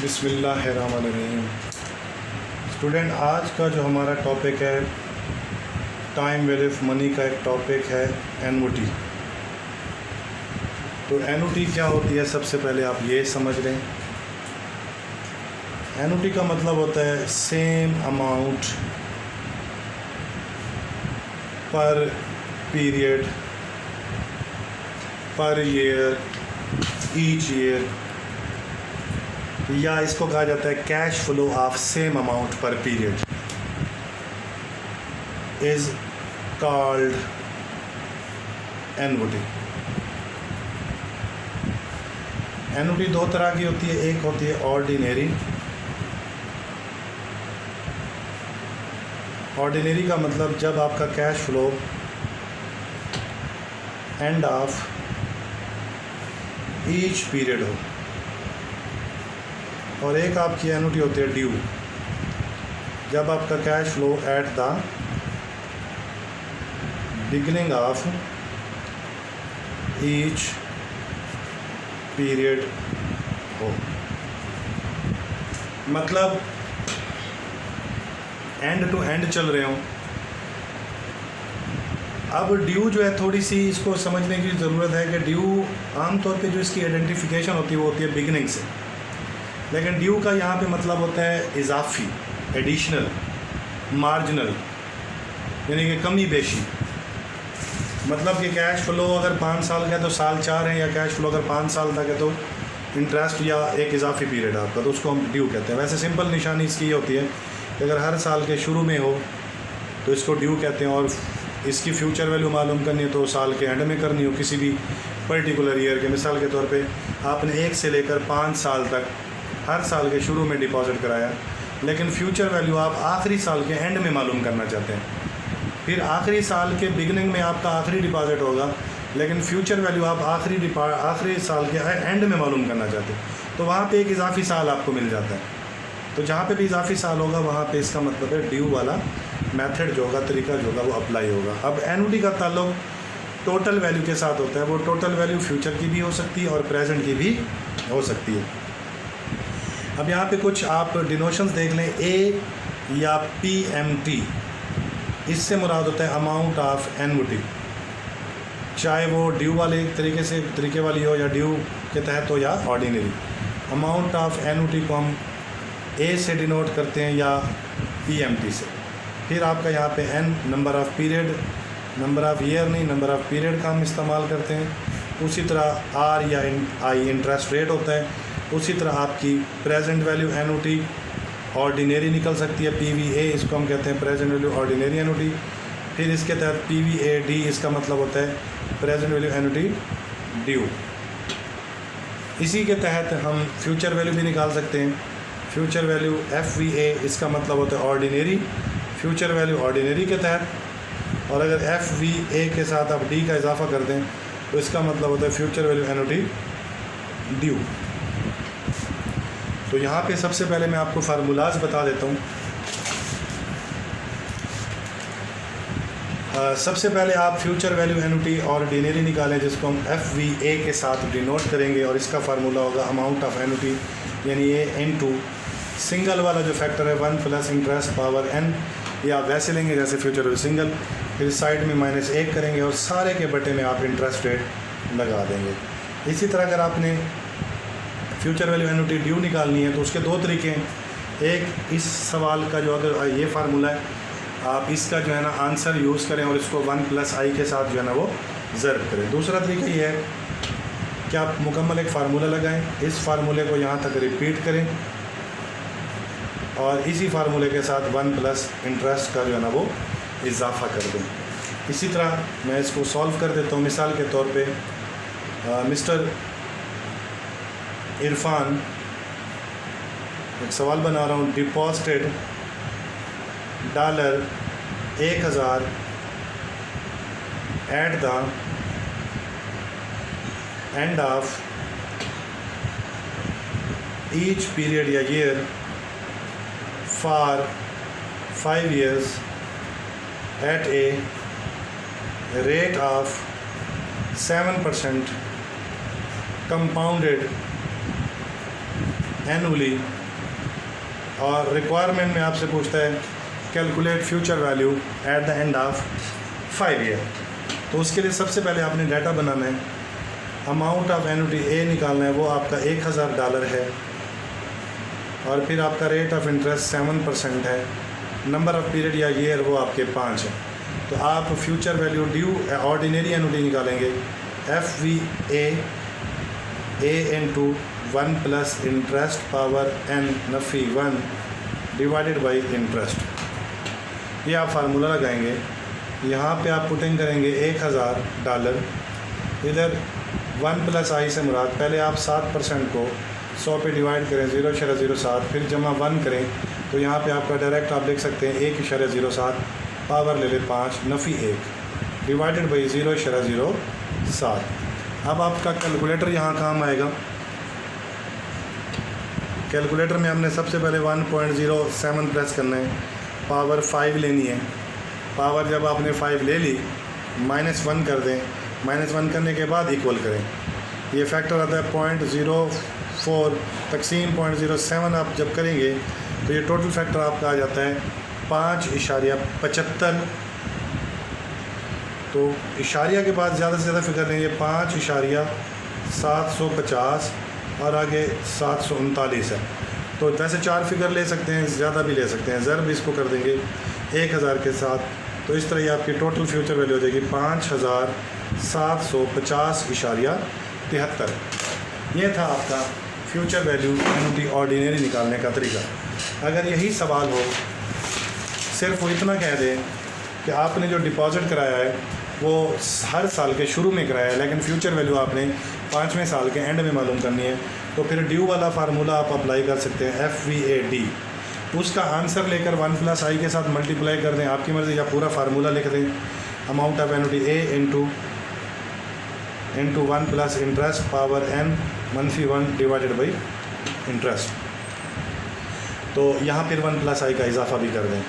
बिस्मिल्लाहिर्रहमानिर्रहीम। स्टूडेंट, आज का जो हमारा टॉपिक है टाइम वैल्यू ऑफ मनी का एक टॉपिक है एनओटी। तो एनओटी क्या होती है, सबसे पहले आप ये समझ लें। एनओटी का मतलब होता है same amount per period per year each year, या इसको कहा जाता है cash flow of same amount per period is called annuity. Annuity दो तरह की होती है, एक होती है ऑर्डिनरी। ऑर्डिनरी का मतलब जब आपका cash flow and of each period हो, और एक आपकी एनओटी होती है ड्यू, जब आपका cash flow at the beginning of each period हो। मतलब एंड टू एंड चल रहे हो। अब ड्यू जो है, थोड़ी सी इसको समझने की ज़रूरत है कि ड्यू आमतौर पे जो इसकी आइडेंटिफिकेशन होती है वो होती है बिगिनिंग से, लेकिन ड्यू का यहाँ पे मतलब होता है इजाफी, एडिशनल, मार्जिनल, यानी कि कमी बेशी। मतलब कि कैश फ्लो अगर 5 साल का है तो साल 4 है, या कैश फ्लो अगर 5 साल तक है तो इंटरेस्ट या एक इजाफी पीरियड आपका, तो उसको हम ड्यू कहते हैं। वैसे सिंपल निशानी इसकी ये होती है कि अगर हर साल के शुरू में हो तो इसको ड्यू कहते हैं, और इसकी फ्यूचर वैल्यू मालूम करनी है तो साल के एंड में करनी हो किसी भी पर्टिकुलर ईयर के। मिसाल के तौर पे आपने 1 से लेकर 5 साल तक हर साल के शुरू में डिपॉजिट कराया, लेकिन फ्यूचर वैल्यू आप आखिरी साल के एंड में मालूम करना चाहते हैं। फिर आखिरी साल के बिगनिंग में आपका आखिरी डिपॉजिट होगा, लेकिन फ्यूचर वैल्यू आप आखिरी साल के एंड में मालूम करना चाहते हैं, तो वहाँ पे एक इजाफी साल आपको मिल जाता है। तो जहाँ पे भी इजाफी साल होगा वहाँ पे इसका मतलब है ड्यू वाला मेथड जो होगा, तरीका जो होगा वो अप्लाई होगा। अब एनओटी का ताल्लुक टोटल वैल्यू के साथ होता है। वो टोटल वैल्यू फ्यूचर की भी हो सकती है और प्रेजेंट की भी हो सकती है। अब यहाँ पे कुछ आप डिनोशंस देख लें। ए या पीएमटी, इससे मुराद होता है अमाउंट ऑफ एनओटी, चाहे वो ड्यू वाले तरीके वाली हो या ड्यू के तहत हो या ऑर्डिनरी। अमाउंट ऑफ एनओटी को हम ए से डिनोट करते हैं या पीएमटी से। फिर आपका यहाँ पे n number of period, number of year नहीं, नंबर ऑफ़ पीरियड का हम इस्तेमाल करते हैं। उसी तरह आर या आई इंटरेस्ट रेट होता है। उसी तरह आपकी प्रेजेंट वैल्यू एनओटी ऑर्डिनरी निकल सकती है, पीवीए इसको हम कहते हैं, प्रेजेंट वैल्यू ऑर्डिनरी एनओटी। फिर इसके तहत पीवीएडी, इसका मतलब होता है प्रेजेंट वैल्यू एनओटी ड्यू। इसी के तहत हम फ्यूचर वैल्यू भी निकाल सकते हैं। फ्यूचर वैल्यू एफवीए, इसका मतलब होता है ऑर्डिनरी, फ्यूचर वैल्यू ऑर्डिनरी के तहत। और अगर एफवीए के साथ आप डी का इजाफा कर दें तो इसका मतलब होता है फ्यूचर वैल्यू एनओटी ड्यू। तो यहाँ पे सबसे पहले मैं आपको फार्मूलाज बता देता हूँ। सबसे पहले आप फ्यूचर वैल्यू एनओटी ऑर्डिनरी निकालें, जिसको हम एफवीए के साथ डिनोट करेंगे, और इसका फार्मूला होगा अमाउंट ऑफ एनओटी, यानी ए इनटू सिंगल वाला जो फैक्टर है 1 प्लस इंटरेस्ट पावर एन, या आप वैसे लेंगे जैसे फ्यूचर वैल्यू सिंगल, फिर साइड में -1 करेंगे और सारे के बटे में आप इंटरेस्ट रेट लगा देंगे। इसी तरह अगर आपने फ्यूचर वैल्यू एनओटी ड्यू निकालनी है तो उसके 2 तरीके हैं। एक, इस सवाल का जो अगर ये फार्मूला है, आप इसका जो है ना आंसर यूज़ करें और इसको 1 प्लस आई के साथ जो है ना वो ज़र्ब करें। दूसरा तरीका ये है कि आप मुकम्मल एक फ़ार्मूला लगाएं, इस फार्मूले को यहाँ तक रिपीट करें और इसी फार्मूले के साथ 1 प्लस इंटरेस्ट का जो है ना वो इजाफा कर दें। इसी तरह मैं इसको सॉल्व कर देता हूँ। मिसाल के तौर पे मिस्टर इरफान, एक सवाल बना रहा हूँ, deposited $1000 at the end of each period या year for 5 years at a rate of 7% compounded annually, और रिक्वायरमेंट में आपसे पूछता है calculate future value at the end of 5 year. तो उसके लिए सबसे पहले आपने डाटा बनाना है, अमाउंट ऑफ एनुटी ए निकालना है, वो आपका $1000 है, और फिर आपका रेट ऑफ इंटरेस्ट 7% है, नंबर ऑफ पीरियड या ईयर वो आपके 5 है। तो आप future value due ordinary annuity निकालेंगे, FVA A into 1 plus interest power n नफ़ी 1 divided by interest. ये आप फार्मूला लगाएंगे, यहाँ पे आप पुटिंग करेंगे $1000, इधर 1 प्लस आई से मुराद, पहले आप 7% को 100 पे डिवाइड करें 0.07, फिर जमा 1 करें, तो यहाँ पे आपका डायरेक्ट आप देख सकते हैं 1.07, पावर ले ले 5 नफ़ी 1 डिवाइडेड बाई 0.07। अब आपका कैलकुलेटर यहाँ काम आएगा। कैलकुलेटर में हमने सबसे पहले 1.07 प्रेस करना है, पावर 5 लेनी है, पावर जब आपने 5 ले ली -1 कर दें, -1 करने के बाद इक्वल करें, ये फैक्टर आता है 0.04 तकसीम 0.07। आप जब करेंगे तो ये टोटल फैक्टर आपका आ जाता है 5.75। तो इशारिया के बाद ज़्यादा से ज़्यादा फिगर लेंगे 5.750 और आगे 739 है। तो वैसे 4 फिगर ले सकते हैं, ज़्यादा भी ले सकते हैं, ज़रब इसको कर देंगे 1000 के साथ, तो इस तरह ये आपकी टोटल फ्यूचर वैल्यू हो जाएगी 5750.73। ये था आपका फ्यूचर वैल्यू एनुटी ऑर्डिनरी निकालने का तरीका। अगर यही सवाल हो, सिर्फ वो इतना कह दें कि आपने जो डिपॉजिट कराया है वो हर साल के शुरू में कराया है, लेकिन फ्यूचर वैल्यू आपने 5वें साल के एंड में मालूम करनी है, तो फिर ड्यू वाला फार्मूला आप अप्लाई कर सकते हैं, FVAD। उसका आंसर लेकर 1 प्लस आई के साथ मल्टीप्लाई कर दें, आपकी मर्ज़ी, या पूरा फार्मूला लिख दें, amount of annuity A into 1 plus interest power n -1 divided by interest. तो यहाँ फिर 1 प्लस आई का इजाफा भी कर दें,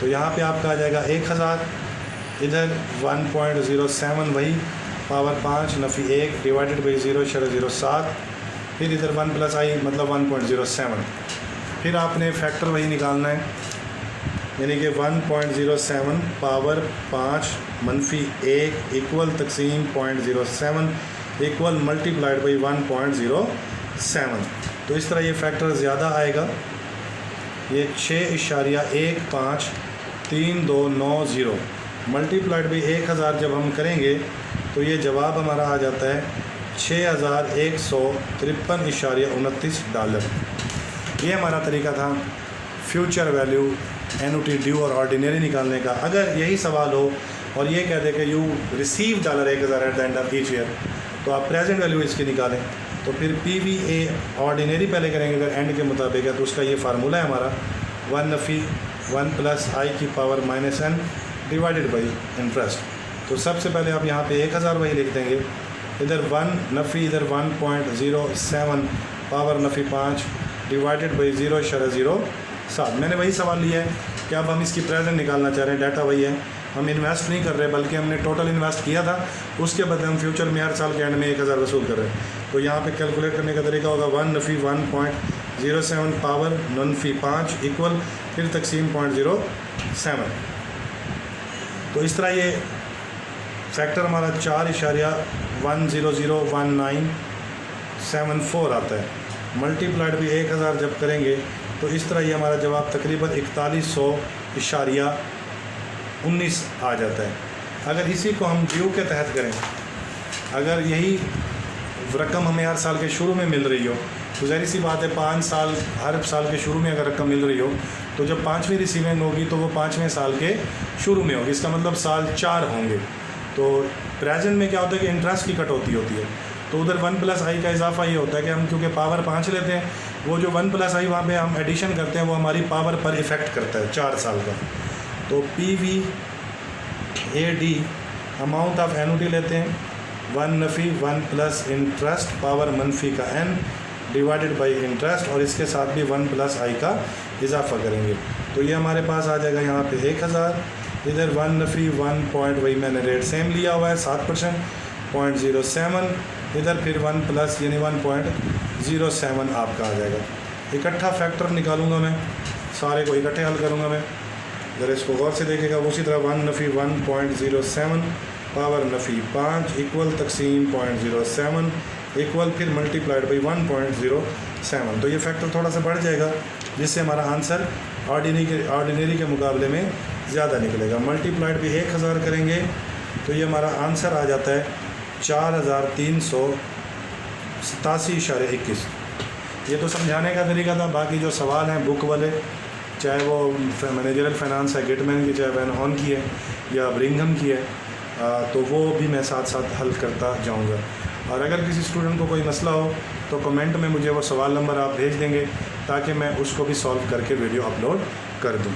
तो यहाँ पे आपका आ जाएगा 1000, इधर 1.07 वही पावर 5 नफ़ी 1 डिवाइडेड बाई 0.07, फिर इधर 1 प्लस आई मतलब 1.07, फिर आपने फैक्टर वही निकालना है, यानी कि 1.07 पावर 5 -1 इक्वल तकसीम 0.07 इक्वल मल्टीप्लाइड बाई 1.07। तो इस तरह ये फैक्टर ज़्यादा आएगा, ये 6.153290 मल्टीप्लाइड बाई 1000 जब हम करेंगे तो ये जवाब हमारा आ जाता है $6153.29। ये हमारा तरीका था फ्यूचर वैल्यू एनुटी ड्यू और ऑर्डिनरी निकालने का। अगर यही सवाल हो और ये कह दे कि you receive $1000 at the end of each year, तो आप प्रेजेंट वैल्यू इसकी निकालें, तो फिर PVA ऑर्डिनरी पहले करेंगे अगर एंड के मुताबिक है, तो उसका ये फार्मूला है हमारा 1 नफ़ी 1 प्लस आई की power -n divided by interest. तो सबसे पहले आप यहाँ पे 1000 वही लिख देंगे, इधर 1 नफ़ी इधर 1.07 पावर नफ़ी 5 डिवाइडेड बाई 0.07। मैंने वही सवाल लिया है कि अब हम इसकी प्रेजेंट निकालना चाह रहे हैं, डाटा वही है, हम इन्वेस्ट नहीं कर रहे बल्कि हमने टोटल इन्वेस्ट किया था, उसके बदले हम फ्यूचर में हर साल के एंड में 1000 वसूल कर रहे हैं। तो यहाँ पे कैलकुलेट करने का तरीका होगा 1 नफ़ी 1.07 पावर नफ़ी 5 इक्वल फिर तकसीम 0.07। तो इस तरह ये फैक्टर हमारा 4.1001974 आता है, मल्टीप्लाइड भी 1000 जब करेंगे तो इस तरह ये हमारा जवाब तकरीबन 4100.19 आ जाता है। अगर इसी को हम ड्यू के तहत करें, अगर यही रकम हमें हर साल के शुरू में मिल रही हो, तो ज़ाहिर सी बात है 5 साल हर साल के शुरू में अगर रकम मिल रही हो, तो जब 5वीं रिसीविंग होगी तो वो 5वें साल के शुरू में होगी, इसका मतलब साल 4 होंगे। तो प्रेजेंट में क्या होता है कि इंटरेस्ट की कटौती होती है, तो उधर 1 प्लस आई का इजाफा ये होता है कि हम क्योंकि पावर 5 लेते हैं, वो जो 1 प्लस आई वहाँ पे हम एडिशन करते हैं वो हमारी पावर पर इफ़ेक्ट करता है 4 साल का। तो PVAD अमाउंट ऑफ एनुटी लेते हैं 1 नफ़ी 1 प्लस इंटरेस्ट पावर मनफी का n डिवाइडेड बाई इंटरेस्ट, और इसके साथ भी 1 प्लस आई का इजाफा करेंगे, तो ये हमारे पास आ जाएगा यहाँ पे 1000, इधर 1 नफ़ी 1 पॉइंट वही मैंने रेट सेम लिया हुआ है 7% 0.07, इधर फिर 1 प्लस यानी 1.07 आपका आ जाएगा। इकट्ठा फैक्टर निकालूंगा मैं, सारे को इकट्ठे हल करूंगा मैं। अगर इसको गौर से देखेगा उसी तरह 1 नफ़ी 1.07 पावर नफ़ी 5 इक्वल तकसीम 0.07 इक्वल फिर मल्टीप्लाइड बाई 1.07। तो ये फैक्टर थोड़ा सा बढ़ जाएगा, जिससे हमारा आंसर ऑर्डिनरी के मुकाबले में ज़्यादा निकलेगा। मल्टीप्लाइड भी 1000 करेंगे तो ये हमारा आंसर आ जाता है 4387.21। ये तो समझाने का तरीका था। बाकी जो सवाल हैं बुक वाले, चाहे वो मैनेजरल फाइनेंस है गिटमैन की, चाहे वैन हॉर्न की है या ब्रिंघम की है, तो वो भी मैं साथ साथ हल करता जाऊंगा। और अगर किसी स्टूडेंट को कोई मसला हो तो कमेंट में मुझे वो सवाल नंबर आप भेज देंगे ताकि मैं उसको भी सॉल्व करके वीडियो अपलोड कर दूं।